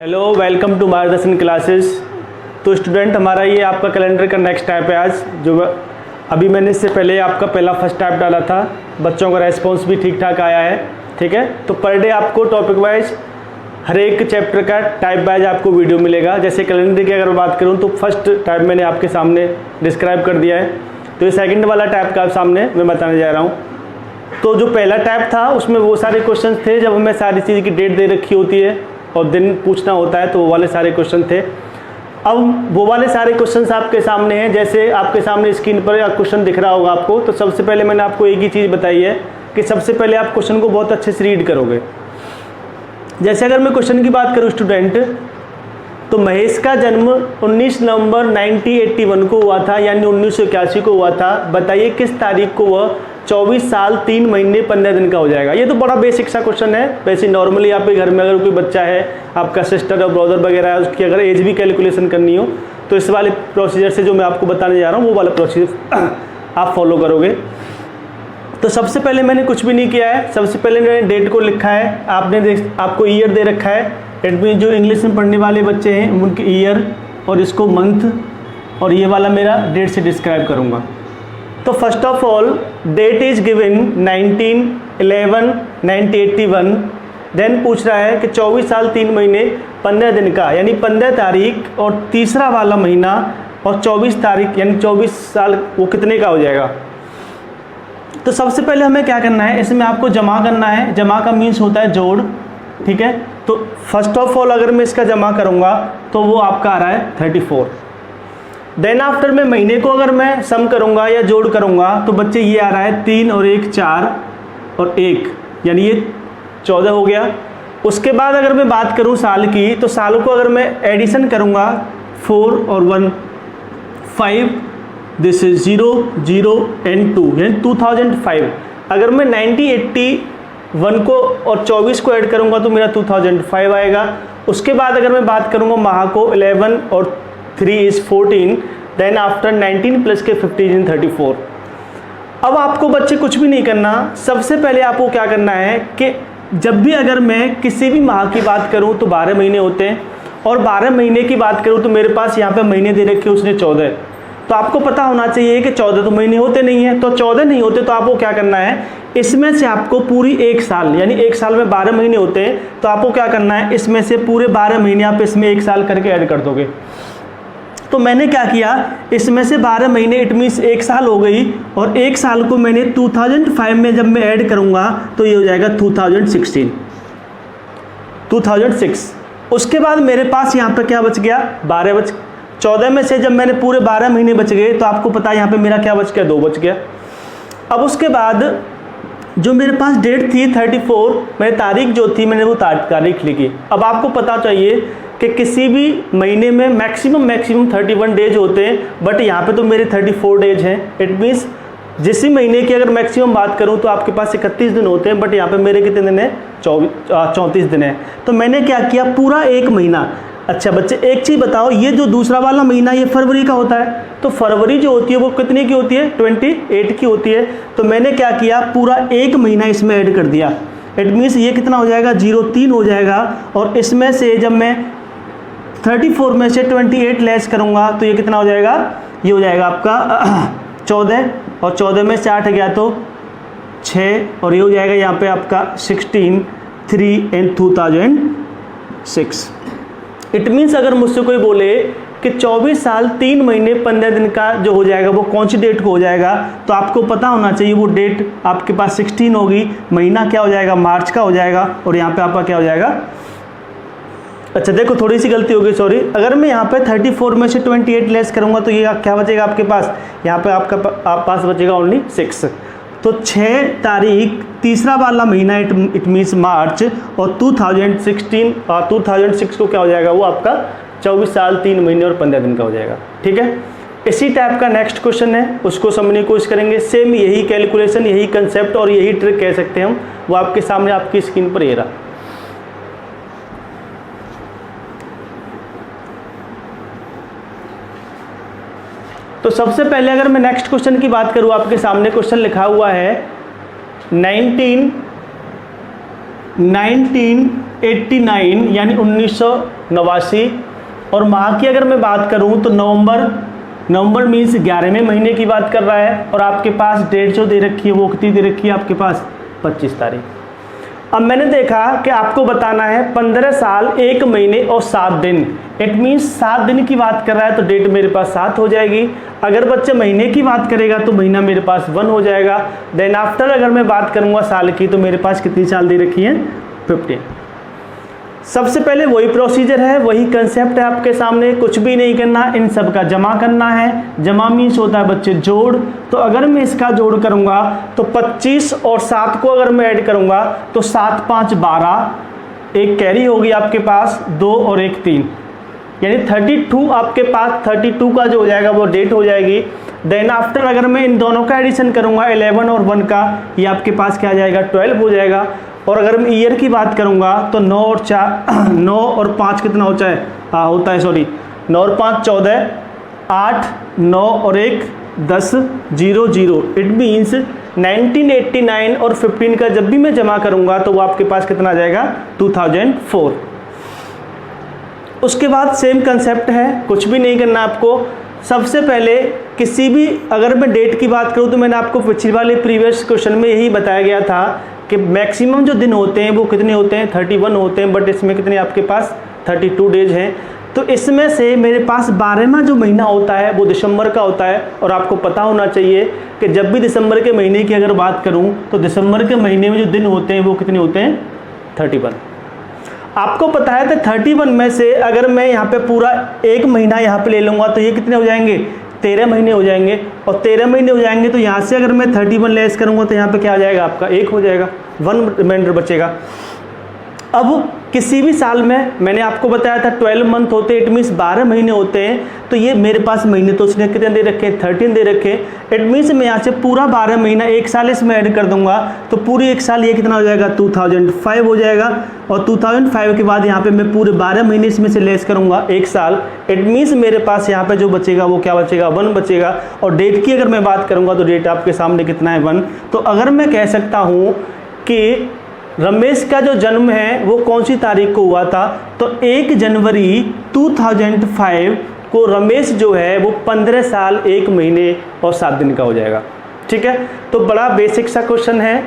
Hello, welcome to मार्गदर्शन classes. तो student, हमारा ये आपका कैलेंडर का नेक्स्ट टाइप है आज। जो अभी मैंने इससे पहले आपका पहला फर्स्ट टाइप डाला था, बच्चों का रेस्पॉन्स भी ठीक ठाक आया है। ठीक है, तो पर डे आपको टॉपिक वाइज हर एक चैप्टर का टाइप वाइज आपको वीडियो मिलेगा। जैसे कैलेंडर की अगर बात करूँ तो फर्स्ट टाइप मैंने आपके सामने डिस्क्राइब कर दिया है, तो ये सेकंड वाला टाइप का सामने मैं बताने जा रहा हूँ। तो जो पहला टाइप था उसमें वो सारे क्वेश्चन थे जब हमें सारी चीज़ की डेट दे रखी होती है और दिन पूछना होता है, तो वो वाले सारे क्वेश्चन थे। अब वो वाले सारे क्वेश्चंस आपके सामने हैं। जैसे आपके सामने स्क्रीन पर क्वेश्चन दिख रहा होगा आपको, तो सबसे पहले मैंने आपको एक ही चीज़ बताई है कि सबसे पहले आप क्वेश्चन को बहुत अच्छे से रीड करोगे। जैसे अगर मैं क्वेश्चन की बात करूं स्टूडेंट, तो महेश का जन्म 19 नवंबर 1981 को हुआ था, यानी 1981 को हुआ था। बताइए किस तारीख को वह 24 साल 3 महीने 15 दिन का हो जाएगा। ये तो बड़ा बेसिक सा क्वेश्चन है। वैसे नॉर्मली आपके घर में अगर कोई बच्चा है, आपका सिस्टर और ब्रदर वगैरह है, उसकी अगर एज भी कैलकुलेशन करनी हो तो इस वाले प्रोसीजर से जो मैं आपको बताने जा रहा हूँ वो वाला प्रोसीजर आप फॉलो करोगे। तो सबसे पहले मैंने कुछ भी नहीं किया है। सबसे पहले मैंने डेट को लिखा है। आपको ईयर दे रखा है। इट मीन जो इंग्लिश में पढ़ने वाले बच्चे हैं उनके ईयर और इसको मंथ, और ये वाला मेरा डेट से डिस्क्राइब करूँगा। तो first of all date is given 19/11/1981। Then पूछ रहा है कि 24 साल 3 महीने 15 दिन का, यानी 15 तारीख और तीसरा वाला महीना और 24 तारीख यानी 24 साल वो कितने का हो जाएगा। तो सबसे पहले हमें क्या करना है, इसमें आपको जमा करना है। जमा का मीन्स होता है जोड़। ठीक है, तो फर्स्ट ऑफ ऑल अगर मैं इसका जमा करूँगा तो वो आपका आ रहा है 34। देन आफ्टर में महीने को अगर मैं सम करूंगा या जोड़ करूंगा तो बच्चे ये आ रहा है 3 और 1 4 और 1, यानी ये 14 हो गया। उसके बाद अगर मैं बात करूं साल की, तो साल को अगर मैं एडिशन करूंगा 4 और 1 5, दिस इज 0 0 एंड 2, यानी 2005। अगर मैं 1981 को और 24 को ऐड करूंगा तो मेरा 2005 आएगा। उसके बाद अगर मैं बात करूंगा माह को 11 और 3 is 14, देन आफ्टर 19 प्लस के 15 is 34। अब आपको बच्चे कुछ भी नहीं करना। सबसे पहले आपको क्या करना है कि जब भी अगर मैं किसी भी माह की बात करूं तो 12 महीने होते हैं, और 12 महीने की बात करूं तो मेरे पास यहाँ पे महीने दे रखे उसने 14। तो आपको पता होना चाहिए कि 14 तो महीने होते नहीं हैं। तो 14 नहीं होते तो आपको क्या करना है, इसमें से आपको पूरी एक साल, यानी एक साल में 12 महीने होते हैं, तो आपको क्या करना है, इसमें से पूरे 12 महीने आप इसमें एक साल करके ऐड कर दोगे। तो मैंने क्या किया, इसमें से 12 महीने इट मीन्स एक साल हो गई, और एक साल को मैंने 2005 में जब मैं ऐड करूंगा तो ये हो जाएगा 2016 2006। उसके बाद मेरे पास यहाँ पे क्या बच गया, 14 में से जब मैंने पूरे 12 महीने बच गए तो आपको पता है यहाँ पे मेरा क्या बच गया, 2 बच गया। अब उसके बाद जो मेरे पास डेट थी 34, मेरी तारीख जो थी मैंने वो तारीख लिखी। अब आपको पता चाहिए कि किसी भी महीने में मैक्सिमम 31 डेज होते हैं, बट यहाँ पे तो मेरे 34 डेज हैं। इट मीन्स जिस महीने की अगर मैक्सिमम बात करूँ तो आपके पास 31 दिन होते हैं, बट यहाँ पे मेरे कितने दिन हैं, 34 दिन है। तो मैंने क्या किया, पूरा एक महीना। अच्छा बच्चे एक चीज़ बताओ, ये जो दूसरा वाला महीना ये फरवरी का होता है, तो फरवरी जो होती है वो कितने की होती है, 28 की होती है। तो मैंने क्या किया, पूरा एक महीना इसमें ऐड कर दिया। इट मीन्स ये कितना हो जाएगा, 03 हो जाएगा। और इसमें से जब मैं 34 में से 28 लेस करूँगा तो ये कितना हो जाएगा, ये हो जाएगा आपका 14, और 14 में से 8 गया तो 6, और ये हो जाएगा यहाँ पे आपका 16 3 एंड 2006। इट मीन्स अगर मुझसे कोई बोले कि 24 साल 3 महीने 15 दिन का जो हो जाएगा वो कौन सी डेट को हो जाएगा, तो आपको पता होना चाहिए वो डेट आपके पास 16 होगी। महीना क्या हो जाएगा, मार्च का हो जाएगा, और यहाँ पे आपका क्या हो जाएगा, अच्छा देखो थोड़ी सी गलती हो गई, सॉरी। अगर मैं यहाँ पे 34 में से 28 लेस करूँगा तो ये क्या बचेगा आपके पास, यहाँ पे आपका पास बचेगा ओनली 6। तो 6 तारीख तीसरा वाला महीना इट मीन्स मार्च, और 2006 को क्या हो जाएगा, वो आपका 24 साल 3 महीने और 15 दिन का हो जाएगा। ठीक है, इसी टाइप का नेक्स्ट क्वेश्चन है, उसको समझने की कोशिश करेंगे। सेम यही कैलकुलेशन, यही कंसेप्ट और यही ट्रिक कह सकते हैं हम, वो आपके सामने आपकी स्क्रीन पर ये रहा। तो सबसे पहले अगर मैं नेक्स्ट क्वेश्चन की बात करूँ, आपके सामने क्वेश्चन लिखा हुआ है 1989 यानी 1989 89। और माह की अगर मैं बात करूं तो नवंबर मीन्स 11वें महीने की बात कर रहा है। और आपके पास डेट जो दे रखी है वो कितनी दे रखी है आपके पास, 25 तारीख। अब मैंने देखा कि आपको बताना है 15 साल 1 महीने और 7 दिन। इट मीन्स 7 दिन की बात कर रहा है तो डेट मेरे पास 7 हो जाएगी। अगर बच्चे महीने की बात करेगा तो महीना मेरे पास 1 हो जाएगा। देन आफ्टर अगर मैं बात करूंगा साल की तो मेरे पास कितनी साल दे रखी है, 15। सबसे पहले वही प्रोसीजर है, वही कंसेप्ट है आपके सामने, कुछ भी नहीं करना, इन सब का जमा करना है। जमा मीन्स होता है बच्चे जोड़। तो अगर मैं इसका जोड़ करूंगा तो 25 और 7 को अगर मैं ऐड करूंगा तो 7 5 12, एक कैरी होगी आपके पास, 2 और 1 3, यानी 32 आपके पास 32 का जो हो जाएगा वो डेट हो जाएगी। देन आफ्टर अगर मैं इन दोनों का एडिशन करूंगा 11 और 1 का, ये आपके पास क्या आ जाएगा, 12 हो जाएगा। और अगर मैं ईयर की बात करूंगा तो 9 और 5 कितना होता है, 9 और 5 14, 8 9 और 1 10 0 0। इट मीन्स 1989 और 15 का जब भी मैं जमा करूंगा तो वो आपके पास कितना आ जाएगा, 2004। उसके बाद सेम कंसेप्ट है, कुछ भी नहीं करना आपको। सबसे पहले किसी भी, अगर मैं डेट की बात करूं तो मैंने आपको पिछले वाले प्रीवियस क्वेश्चन में यही बताया गया था कि मैक्सिमम जो दिन होते हैं वो कितने होते हैं, 31 होते हैं। बट इसमें कितने आपके पास 32 डेज हैं। तो इसमें से मेरे पास 12वां जो महीना होता है वो दिसंबर का होता है। और आपको पता होना चाहिए कि जब भी दिसंबर के महीने की अगर बात करूं तो दिसंबर के महीने में जो दिन होते हैं वो कितने होते हैं, 31। आपको पता है तो 31 में से अगर मैं यहाँ पे पूरा 1 महीना यहाँ पे ले लूँगा तो ये कितने हो जाएंगे, 13 महीने हो जाएंगे। और 13 महीने हो जाएंगे तो यहाँ से अगर मैं 31 लेस करूँगा तो यहाँ पे क्या आ जाएगा आपका, 1 हो जाएगा, 1 रिमाइंडर बचेगा। अब किसी भी साल में मैंने आपको बताया था 12 मंथ होते हैं, इट मीन्स 12 महीने होते हैं। तो ये मेरे पास महीने तो उसने कितने दे रखे हैं, 13 दे रखे हैं। इट मीन्स मैं यहाँ से पूरा 12 महीना 1 साल इसमें ऐड कर दूंगा तो पूरी 1 साल ये कितना हो जाएगा, 2005 हो जाएगा। और 2005 के बाद यहाँ पे मैं पूरे 12 महीने इसमें से लेस करूँगा 1 साल। इट मीन्स मेरे पास यहाँ पे जो बचेगा वो क्या बचेगा, 1 बचेगा। और डेट की अगर मैं बात करूँगा तो डेट आपके सामने कितना है, 1। तो अगर मैं कह सकता हूँ कि रमेश का जो जन्म है वो कौन सी तारीख को हुआ था, तो 1 जनवरी 2005 को रमेश जो है वो 15 साल 1 महीने और 7 दिन का हो जाएगा। ठीक है, तो बड़ा बेसिक सा क्वेश्चन है।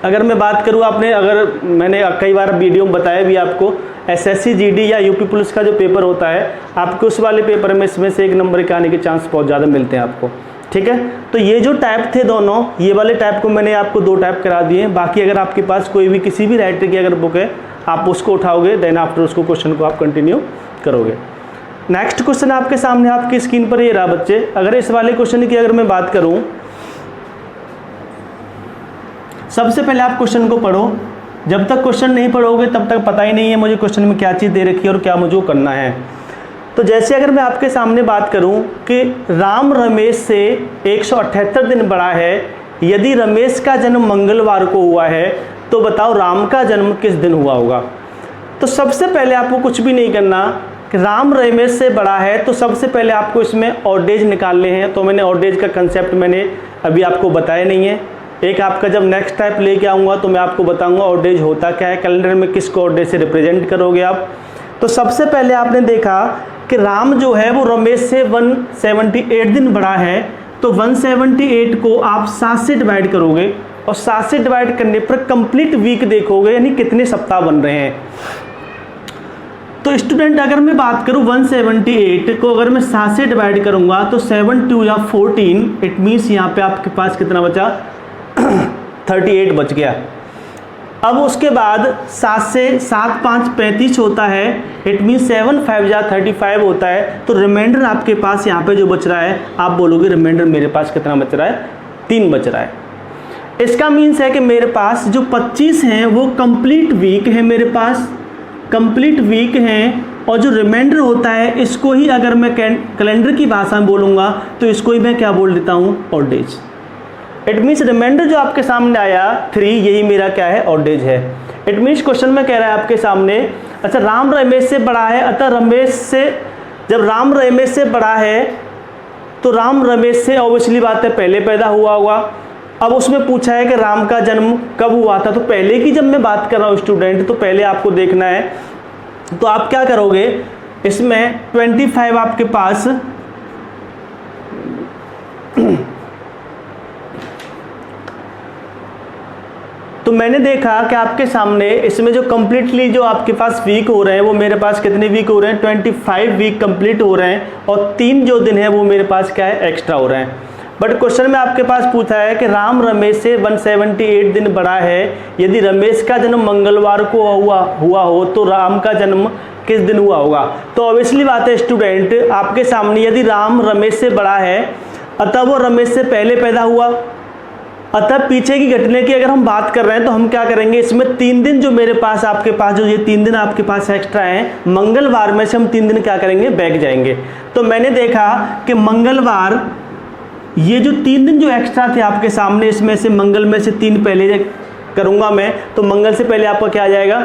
अगर मैं बात करूँ, आपने अगर मैंने कई बार वीडियो में बताया भी आपको, एसएससी जीडी या यूपी पुलिस का जो पेपर होता है आपको उस वाले पेपर में इसमें से 1 नंबर के आने के चांस बहुत ज़्यादा मिलते हैं आपको। ठीक है, तो ये जो टाइप थे दोनों, ये वाले टाइप को मैंने आपको 2 टाइप करा दिए। बाकी अगर आपके पास कोई भी किसी भी राइटर की अगर बुक है आप उसको उठाओगे, देन आफ्टर उसको क्वेश्चन को आप कंटिन्यू करोगे। नेक्स्ट क्वेश्चन आपके सामने आपकी स्क्रीन पर ये रहा बच्चे। अगर इस वाले क्वेश्चन की अगर मैं बात करूं, सबसे पहले आप क्वेश्चन को पढ़ो। जब तक क्वेश्चन नहीं पढ़ोगे तब तक पता ही नहीं है मुझे क्वेश्चन में क्या चीज़ दे रखी है और क्या मुझे करना है। तो जैसे अगर मैं आपके सामने बात करूं कि राम रमेश से 178 दिन बड़ा है, यदि रमेश का जन्म मंगलवार को हुआ है तो बताओ राम का जन्म किस दिन हुआ होगा। तो सबसे पहले आपको कुछ भी नहीं करना कि राम रमेश से बड़ा है तो सबसे पहले आपको इसमें ऑड डेज निकालने हैं। तो मैंने ऑड डेज का कंसेप्ट मैंने अभी आपको बताया नहीं है। एक आपका जब नेक्स्ट टाइप लेके आऊँगा तो मैं आपको बताऊँगा ऑड डेज होता क्या है, कैलेंडर में किसको ऑड डेज से रिप्रेजेंट करोगे आप। तो सबसे पहले आपने देखा कि राम जो है वो रमेश से 178 दिन बड़ा है। तो 178 को आप 7 से डिवाइड करोगे और 7 से डिवाइड करने पर कंप्लीट वीक देखोगे, यानी कितने सप्ताह बन रहे हैं। तो स्टूडेंट अगर मैं बात करूं 178 को अगर मैं 7 से डिवाइड करूंगा तो 7 2 या 14, इट मीन्स यहाँ पे आपके पास कितना बचा 38 बच गया। अब उसके बाद 7 से 7 5 35 होता है, इट मीन 7 5 जा 35 होता है। तो रिमाइंडर आपके पास यहाँ पे जो बच रहा है आप बोलोगे रिमाइंडर मेरे पास कितना बच रहा है, 3 बच रहा है। इसका मीन्स है कि मेरे पास जो 25 हैं वो कंप्लीट वीक है, मेरे पास कंप्लीट वीक हैं। और जो रिमाइंडर होता है इसको ही अगर मैं कैलेंडर की भाषा में बोलूँगा तो इसको ही मैं क्या बोल देता हूँ, odd days. It means remainder जो आपके सामने आया 3, यही मेरा क्या है, ऑड डेज है। इट मीन्स क्वेश्चन में कह रहा है आपके सामने, अच्छा राम रमेश से बड़ा है, अतः रमेश से, जब राम रमेश से बड़ा है तो राम रमेश से ऑब्वियसली बात है पहले पैदा हुआ होगा। अब उसमें पूछा है कि राम का जन्म कब हुआ था। तो पहले की जब मैं बात कर रहा हूँ स्टूडेंट, तो पहले आपको देखना है तो आप क्या करोगे, इसमें 25 आपके पास तो मैंने देखा कि आपके सामने इसमें जो कंप्लीटली जो आपके पास वीक हो रहे हैं वो मेरे पास कितने वीक हो रहे हैं, 25 वीक कंप्लीट हो रहे हैं, और 3 जो दिन है वो मेरे पास क्या है, एक्स्ट्रा हो रहे हैं। बट क्वेश्चन में आपके पास पूछा है कि राम रमेश से 178 दिन बड़ा है, यदि रमेश का जन्म मंगलवार को हुआ हो तो राम का जन्म किस दिन हुआ होगा। तो ऑब्वियसली बात है स्टूडेंट, आपके सामने यदि राम रमेश से बड़ा है अतः वो रमेश से पहले पैदा हुआ, अतः पीछे की घटने की अगर हम बात कर रहे हैं तो हम क्या करेंगे, इसमें 3 दिन जो मेरे पास आपके पास जो ये 3 दिन आपके पास एक्स्ट्रा हैं, मंगलवार में से हम 3 दिन क्या करेंगे, बैक जाएंगे। तो मैंने देखा कि मंगलवार ये जो 3 दिन जो एक्स्ट्रा थे आपके सामने, इसमें से मंगल में से 3 पहले करूंगा मैं, तो मंगल से पहले आपका क्या आ जाएगा,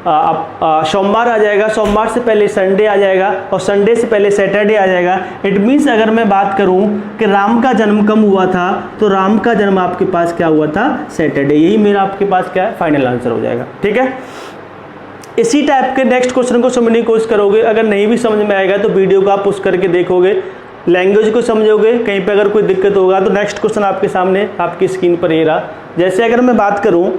सोमवार आ जाएगा, सोमवार से पहले संडे आ जाएगा, और संडे से पहले सैटरडे आ जाएगा। इट मीन्स अगर मैं बात करूं कि राम का जन्म कब हुआ था, तो राम का जन्म आपके पास क्या हुआ था, सैटरडे। यही मेरा आपके पास क्या है, फाइनल आंसर हो जाएगा। ठीक है, इसी टाइप के नेक्स्ट क्वेश्चन को समझने की कोशिश करोगे। अगर नहीं भी समझ में आएगा तो वीडियो को आप पुश करके देखोगे, लैंग्वेज को समझोगे, कहीं पे अगर कोई दिक्कत होगा तो नेक्स्ट क्वेश्चन आपके सामने आपकी स्क्रीन पर ये रहा। जैसे अगर मैं बात करूं,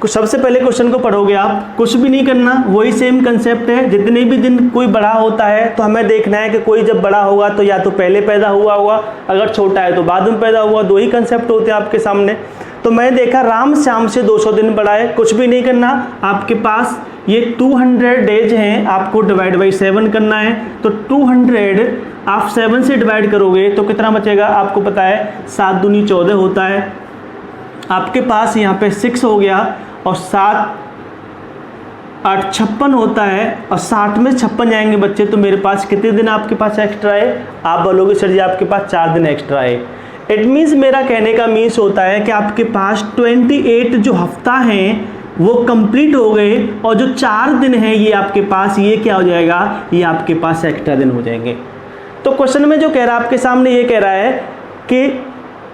कुछ सबसे पहले क्वेश्चन को पढ़ोगे आप, कुछ भी नहीं करना, वही सेम कंसेप्ट है। जितने भी दिन कोई बड़ा होता है तो हमें देखना है कि कोई जब बड़ा होगा तो या तो पहले पैदा हुआ होगा, अगर छोटा है तो बाद में पैदा हुआ, 2 ही कंसेप्ट होते हैं आपके सामने। तो मैंने देखा राम श्याम से 200 दिन बड़ा है, कुछ भी नहीं करना, आपके पास ये 200 डेज हैं, आपको डिवाइड बाई 7 करना है। तो 200 आप 7 से डिवाइड करोगे तो कितना बचेगा, आपको पता है 7 दूनी 14 होता है, आपके पास यहाँ पे 6 हो गया, और 7 8 56 होता है, और 60 में 56 जाएंगे बच्चे, तो मेरे पास कितने दिन आपके पास एक्स्ट्रा है, आप बोलोगे सर जी आपके पास 4 दिन एक्स्ट्रा है। इट मीन्स मेरा कहने का मीन्स होता है कि आपके पास 28 जो हफ्ता हैं वो कंप्लीट हो गए, और जो 4 दिन हैं ये आपके पास, ये क्या हो जाएगा, ये आपके पास एक्स्ट्रा दिन हो जाएंगे। तो क्वेश्चन में जो कह रहा है आपके सामने, ये कह रहा है कि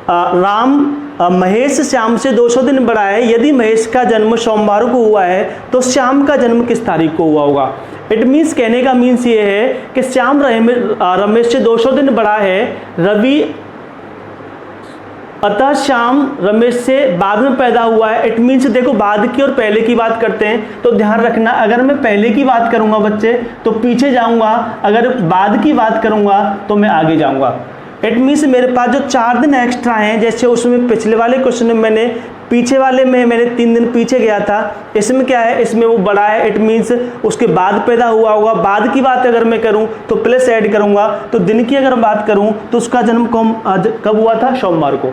राम महेश श्याम से 200 दिन बड़ा है, यदि महेश का जन्म सोमवार को हुआ है तो श्याम का जन्म किस तारीख को हुआ होगा। इट मीन्स कहने का मीन्स ये है कि श्याम रमेश से 200 दिन बड़ा है, रवि अतः श्याम रमेश से बाद में पैदा हुआ है। इट मीन्स देखो, बाद की और पहले की बात करते हैं तो ध्यान रखना, अगर मैं पहले की बात करूंगा बच्चे तो पीछे जाऊंगा, अगर बाद की बात करूंगा तो मैं आगे जाऊंगा। इट मीन्स मेरे पास जो 4 दिन एक्स्ट्रा हैं, जैसे उसमें पिछले वाले क्वेश्चन में मैंने पीछे वाले में मैंने 3 दिन पीछे गया था, इसमें क्या है, इसमें वो बड़ा है, इट मीन्स उसके बाद पैदा हुआ होगा। बाद की बात अगर मैं करूं तो प्लस ऐड करूंगा, तो दिन की अगर बात करूं तो उसका जन्म कब हुआ था, सोमवार को,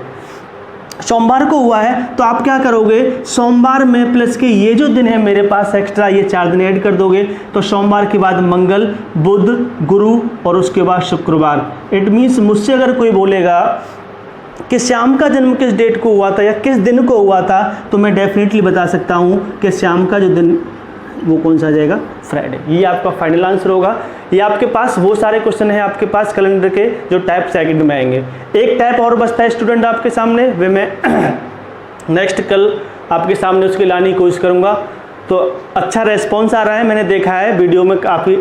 सोमवार को हुआ है। तो आप क्या करोगे, सोमवार में प्लस के ये जो दिन है मेरे पास एक्स्ट्रा, ये 4 दिन ऐड कर दोगे, तो सोमवार के बाद मंगल, बुध, गुरु और उसके बाद शुक्रवार। इट मीन्स मुझसे अगर कोई बोलेगा कि श्याम का जन्म किस डेट को हुआ था या किस दिन को हुआ था, तो मैं डेफिनेटली बता सकता हूँ कि श्याम का जो दिन वो कौन सा आ जाएगा, फ्राइडे। ये आपका फाइनल आंसर होगा। ये आपके पास वो सारे क्वेश्चन हैं आपके पास कैलेंडर के जो टाइप सेकंड में आएंगे। एक टाइप और बचता है स्टूडेंट आपके सामने, वे मैं नेक्स्ट कल आपके सामने उसकी लाने की कोशिश करूँगा। तो अच्छा रेस्पॉन्स आ रहा है, मैंने देखा है वीडियो में काफ़ी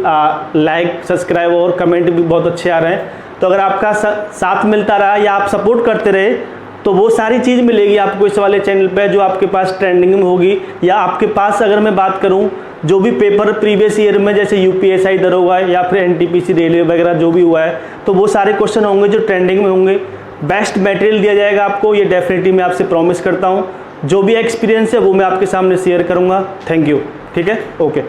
लाइक, सब्सक्राइब और कमेंट भी बहुत अच्छे आ रहे हैं। तो अगर आपका साथ मिलता रहा या आप सपोर्ट करते रहे तो वो सारी चीज़ मिलेगी आपको इस वाले चैनल पे जो आपके पास ट्रेंडिंग में होगी। या आपके पास अगर मैं बात करूं जो भी पेपर प्रीवियस ईयर में जैसे यूपीएसआई दरोगा या फिर एनटीपीसी रेलवे वगैरह जो भी हुआ है, तो वो सारे क्वेश्चन होंगे जो ट्रेंडिंग में होंगे। बेस्ट मटेरियल दिया जाएगा आपको, ये डेफिनेटली मैं आपसे प्रॉमिस करता हूँ। जो भी एक्सपीरियंस है वो मैं आपके सामने शेयर करूँगा। Thank you. ठीक है, ओके।